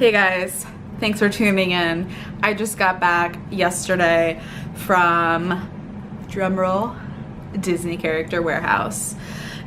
Hey guys, thanks for tuning in. I just got back yesterday from, drumroll, Disney Character Warehouse.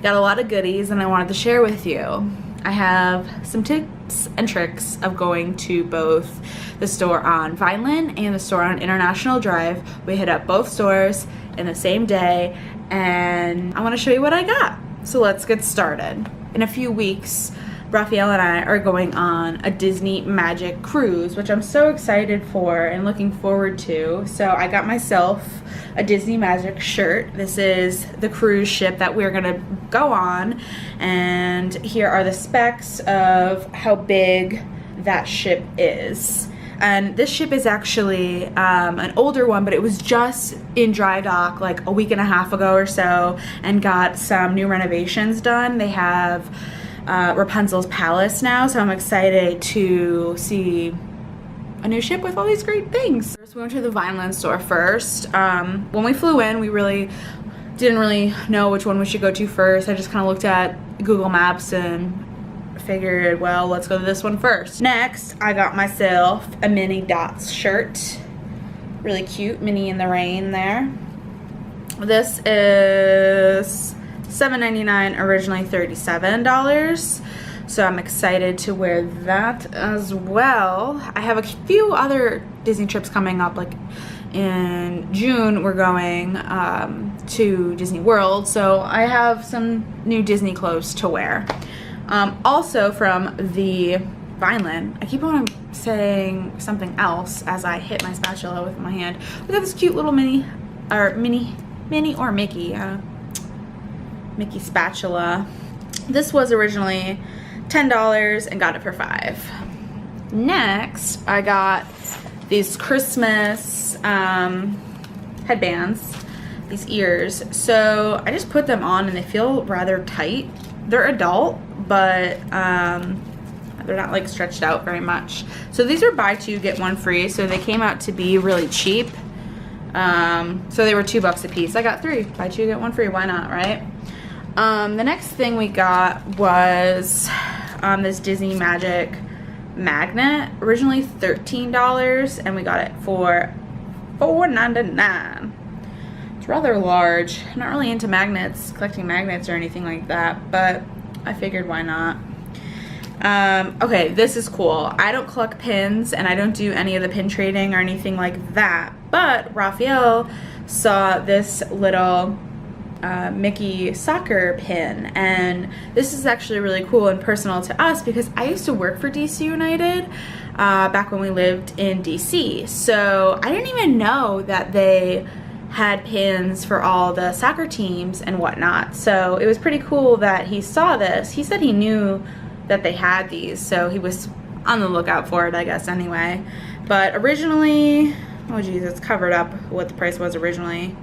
Got a lot of goodies and I wanted to share with you. I have some tips and tricks of going to both the store on Vineland and the store on International Drive. We hit up both stores in the same day and I want to show you what I got. So let's get started. In a few weeks, Raphael and I are going on a Disney Magic cruise, which I'm so excited for and looking forward to. So I got myself a Disney Magic shirt. This is the cruise ship that we're gonna go on, and here are the specs of how big that ship is. And this ship is actually an older one, but it was just in dry dock like a week and a half ago or so and got some new renovations done. They have Rapunzel's palace now, so I'm excited to see a new ship with all these great things. So we went to the Vineland store first. When we flew in, we didn't really know which one we should go to first. I just kind of looked at Google Maps and figured, well, let's go to this one first. Next, I got myself a Minnie Dots shirt. Really cute, Minnie in the rain there. This is $7.99, originally $37. So I'm excited to wear that as well. I have a few other Disney trips coming up, like in June we're going to Disney World, so I have some new Disney clothes to wear. Also from the Vineland, I keep on saying something else as I hit my spatula with my hand. We got this cute little Minnie or Mickey Mickey spatula. This was originally $10 and got it for $5. Next, I got these Christmas headbands, these ears. So I just put them on and they feel rather tight. They're adult, but they're not like stretched out very much. So these are buy two, get one free. So they came out to be really cheap. So they were $2 a piece. I got 3, buy two, get one free. Why not, right? The next thing we got was this Disney Magic magnet, originally $13, and we got it for $4.99. It's rather large. I'm not really into magnets, collecting magnets or anything like that, but I figured why not. Okay, this is cool. I don't collect pins and I don't do any of the pin trading or anything like that, but Raphael saw this little Mickey soccer pin, and this is actually really cool and personal to us because I used to work for DC United back when we lived in DC, so I didn't even know that they had pins for all the soccer teams and whatnot. So it was pretty cool that he saw this. He said he knew that they had these, so he was on the lookout for it, I guess, anyway. But originally, oh geez, it's covered up what the price was originally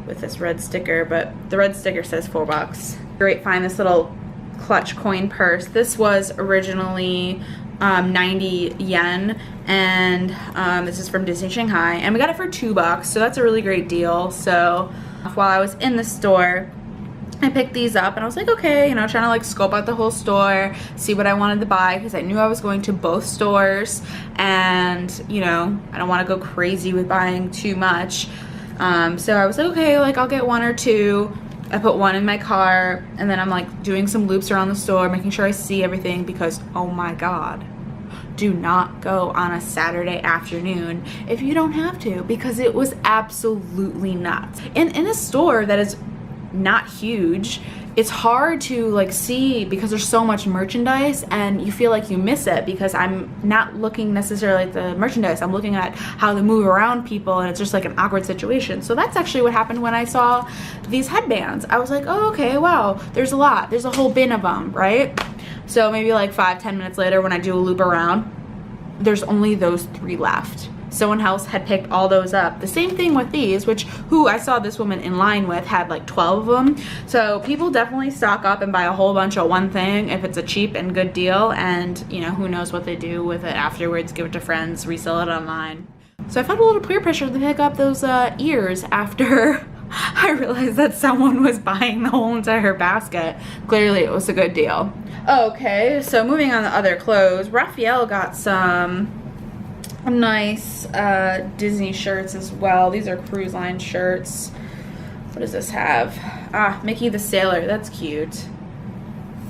with this red sticker, but the red sticker says $4. Great find, this little clutch coin purse. This was originally 90 yen, and this is from Disney Shanghai, and we got it for $2, so that's a really great deal. So while I was in the store, I picked these up and I was like, okay, you know, trying to like scope out the whole store, see what I wanted to buy, because I knew I was going to both stores, and you know, I don't want to go crazy with buying too much. So I was like, okay, like I'll get 1 or 2. I put 1 in my car, and then I'm like doing some loops around the store, making sure I see everything, because oh my god, do not go on a Saturday afternoon if you don't have to, because it was absolutely nuts. In a store that is not huge, it's hard to like see because there's so much merchandise, and you feel like you miss it because I'm not looking necessarily at the merchandise, I'm looking at how they move around people, and it's just like an awkward situation. So that's actually what happened when I saw these headbands. I was like, oh okay, wow, there's a lot, there's a whole bin of them, right? So maybe like 5-10 minutes later when I do a loop around, there's only those 3 left. Someone else had picked all those up. The same thing with these, who I saw this woman in line with had like 12 of them. So people definitely stock up and buy a whole bunch of one thing if it's a cheap and good deal, and you know, who knows what they do with it afterwards, give it to friends, resell it online. So I felt a little peer pressure to pick up those ears after I realized that someone was buying the whole entire basket. Clearly it was a good deal. Okay, so moving on to other clothes. Raphael got some nice Disney shirts as well. These are cruise line shirts. What does this have? Ah, Mickey the Sailor. That's cute.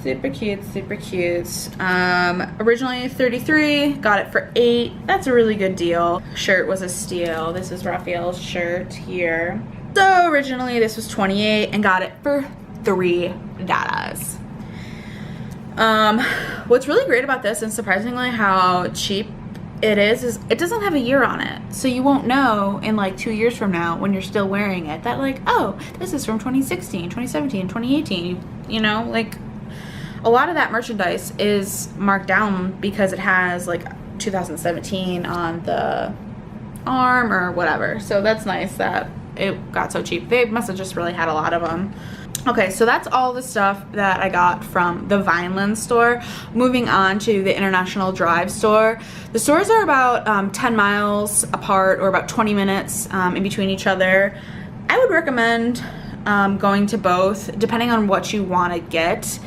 Super cute, super cute. Originally $33, got it for $8. That's a really good deal. Shirt was a steal. This is Raphael's shirt here. So originally this was $28 and got it for $3. What's really great about this, and surprisingly how cheap it is it doesn't have a year on it. So you won't know in like 2 years from now when you're still wearing it that like, oh, this is from 2016, 2017, 2018, you know, like a lot of that merchandise is marked down because it has like 2017 on the arm or whatever. So that's nice that it got so cheap. They must have just really had a lot of them. Okay, so that's all the stuff that I got from the Vineland store. Moving on to the International Drive store. The stores are about 10 miles apart, or about 20 minutes in between each other. I would recommend going to both, depending on what you want to get.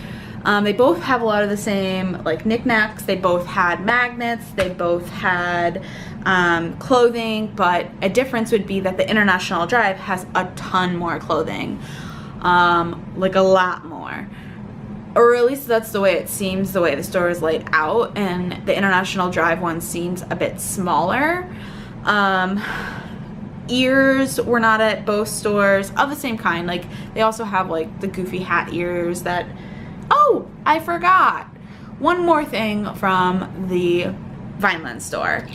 They both have a lot of the same like knickknacks. They both had magnets. They both had clothing, but a difference would be that the International Drive has a ton more clothing, like a lot more, or at least that's the way it seems, the way the store is laid out, and the International Drive one seems a bit smaller. Ears were not at both stores of the same kind. Like they also have like the goofy hat ears that, oh, I forgot one more thing from the Vineland store.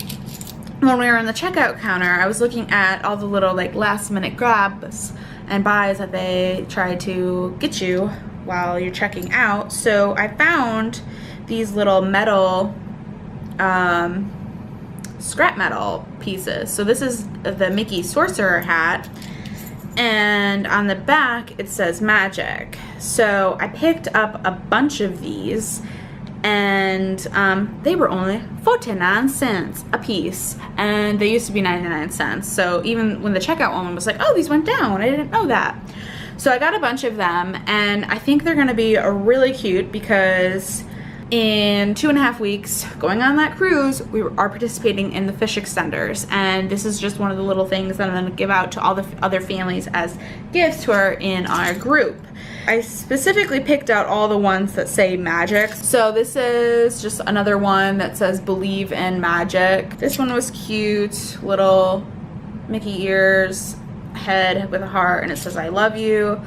When we were in the checkout counter, I was looking at all the little like last minute grabs and buys that they try to get you while you're checking out. So I found these little metal, scrap metal pieces. So this is the Mickey Sorcerer hat, and on the back it says magic. So I picked up a bunch of these, and they were only 49 cents a piece, and they used to be 99 cents. So even when the checkout woman was like, oh, these went down, I didn't know that. So I got a bunch of them, and I think they're gonna be really cute because in 2.5 weeks going on that cruise, we are participating in the fish extenders, and this is just one of the little things that I'm going to give out to all the other families as gifts who are in our group. I specifically picked out all the ones that say magic. So this is just another one that says believe in magic. This one was cute, little Mickey ears, head with a heart, and it says I love you.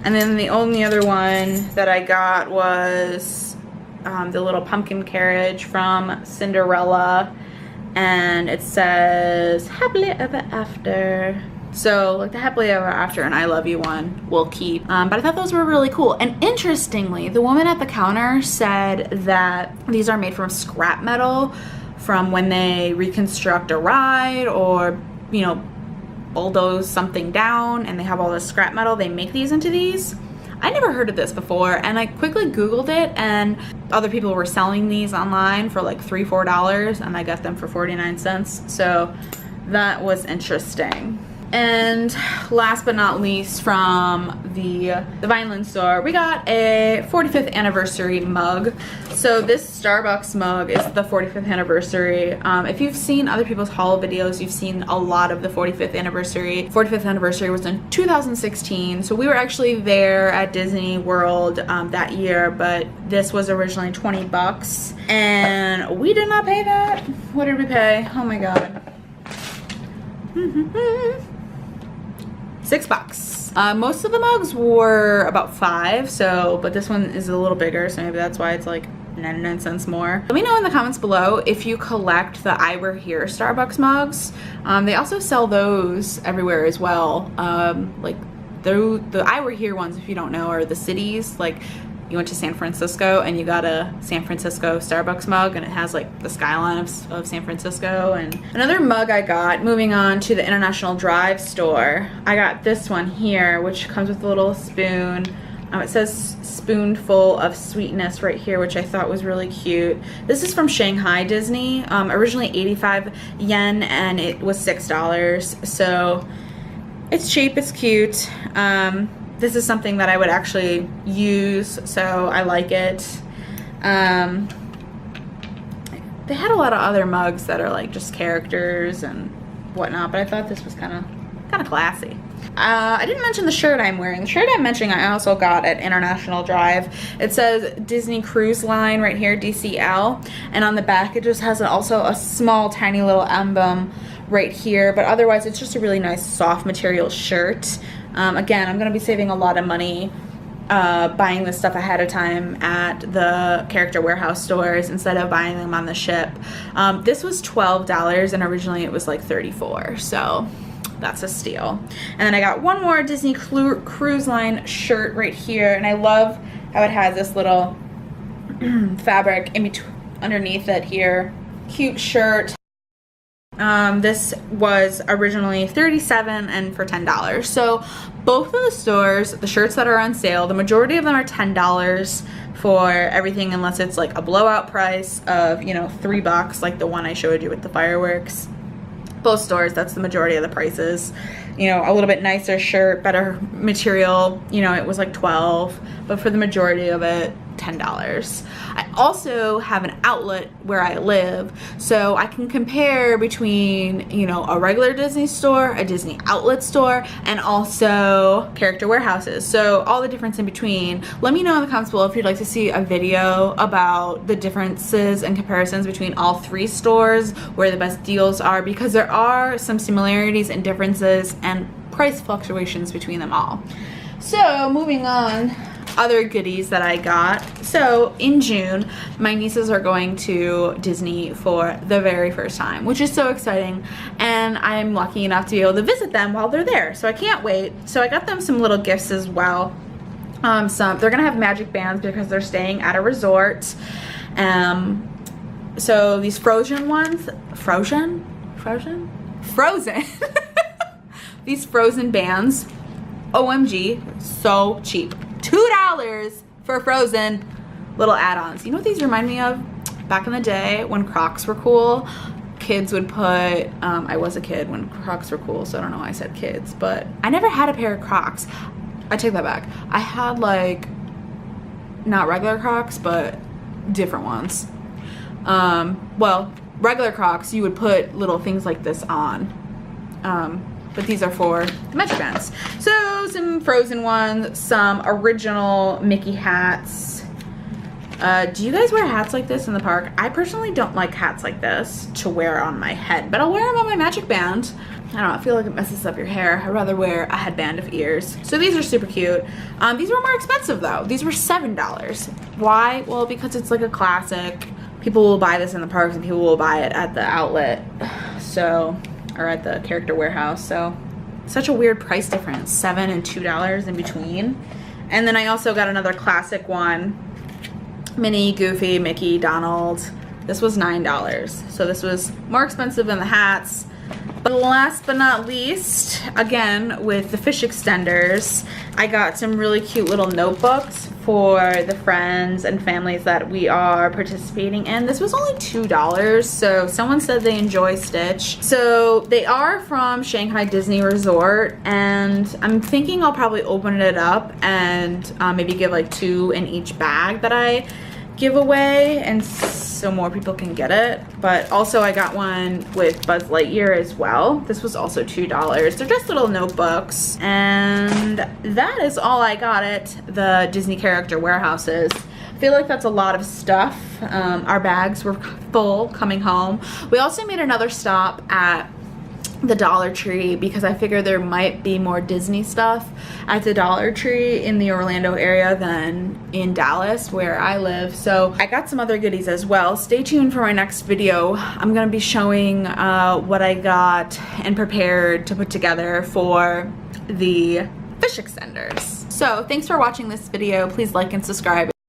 And then the only other one that I got was the little pumpkin carriage from Cinderella, and it says happily ever after. So like the happily ever after and I love you one we'll keep, but I thought those were really cool. And interestingly, the woman at the counter said that these are made from scrap metal from when they reconstruct a ride or, you know, bulldoze something down, and they have all this scrap metal, they make these into these. I never heard of this before, and I quickly Googled it, and other people were selling these online for like $3-4, and I got them for 49 cents. So that was interesting. And last but not least, from the Vineland store, we got a 45th anniversary mug. So this Starbucks mug is the 45th anniversary. If you've seen other people's haul videos, you've seen a lot of the 45th anniversary. 45th anniversary was in 2016, so we were actually there at Disney World that year, but this was originally 20 bucks, and we did not pay that. What did we pay? Oh my god. $6. Most of the mugs were about $5, so, but this one is a little bigger, so maybe that's why it's like 99 cents more. Let me know in the comments below if you collect the I Were Here Starbucks mugs. They also sell those everywhere as well. Like the I Were Here ones, if you don't know, are the cities. Like you went to San Francisco and you got a San Francisco Starbucks mug, and it has like the skyline of San Francisco. And another mug I got, moving on to the International Drive store, I got this one here, which comes with a little spoon. It says spoonful of sweetness right here, which I thought was really cute. This is from Shanghai Disney, originally 85 yen, and it was $6. So It's cheap, it's cute. This is something that I would actually use, so I like it. They had a lot of other mugs that are like just characters and whatnot, but I thought this was kind of classy. I didn't mention the shirt I'm wearing. The shirt I'm mentioning I also got at International Drive. It says Disney Cruise Line right here, DCL, and on the back it just has also a small tiny little emblem right here, but otherwise it's just a really nice soft material shirt. Again, I'm going to be saving a lot of money buying this stuff ahead of time at the Character Warehouse stores instead of buying them on the ship. This was $12 and originally it was like $34, so that's a steal. And then I got one more Disney Cruise Line shirt right here, and I love how it has this little fabric in between underneath it here. Cute shirt. This was originally $37 and for $10. So both of the stores, the shirts that are on sale, the majority of them are $10 for everything unless it's like a blowout price of, you know, $3 like the one I showed you with the fireworks. Both stores, that's the majority of the prices. You know, a little bit nicer shirt, better material, you know, it was like $12, but for the majority of it, $10. I also have an outlet where I live, so I can compare between, you know, a regular Disney store, a Disney outlet store, and also Character Warehouses. So all the difference in between. Let me know in the comments below if you'd like to see a video about the differences and comparisons between all three stores, where the best deals are, because there are some similarities and differences and price fluctuations between them all. So moving on, other goodies that I got. So in June, my nieces are going to Disney for the very first time, which is so exciting, and I'm lucky enough to be able to visit them while they're there, so I can't wait. So I got them some little gifts as well. They're gonna have magic bands because they're staying at a resort. So these Frozen ones, Frozen? These Frozen bands, OMG, so cheap. $2 for Frozen little add-ons. You know what these remind me of? Back in the day when Crocs were cool, kids would put, I was a kid when Crocs were cool, so I don't know why I said kids, but I never had a pair of Crocs. I take that back. I had like, not regular Crocs, but different ones. Well, regular Crocs, you would put little things like this on. But these are for the magic bands. So some Frozen ones, some original Mickey hats. Do you guys wear hats like this in the park? I personally don't like hats like this to wear on my head, but I'll wear them on my magic band. I don't know, I feel like it messes up your hair. I'd rather wear a headband of ears. So these are super cute. These were more expensive though. These were $7. Why? Well, because it's like a classic. People will buy this in the parks and people will buy it at the outlet. So, or at the Character Warehouse, so such a weird price difference, $7 and $2 in between. And then I also got another classic one, Minnie, Goofy, Mickey, Donald. This was $9, so this was more expensive than the hats. But last but not least, again with the fish extenders, I got some really cute little notebooks for the friends and families that we are participating in. This was only $2, so someone said they enjoy Stitch. So they are from Shanghai Disney Resort, and I'm thinking I'll probably open it up and maybe give like 2 in each bag that I give away, and so more people can get it. But also I got one with Buzz Lightyear as well. This was also $2. They're just little notebooks, and that is all I got at the Disney Character Warehouses. I feel like that's a lot of stuff. Our bags were full coming home. We also made another stop at the Dollar Tree because I figured there might be more Disney stuff at the Dollar Tree in the Orlando area than in Dallas where I live. So I got some other goodies as well. Stay tuned for my next video. I'm gonna be showing what I got and prepared to put together for the fish extenders. So thanks for watching this video. Please like and subscribe.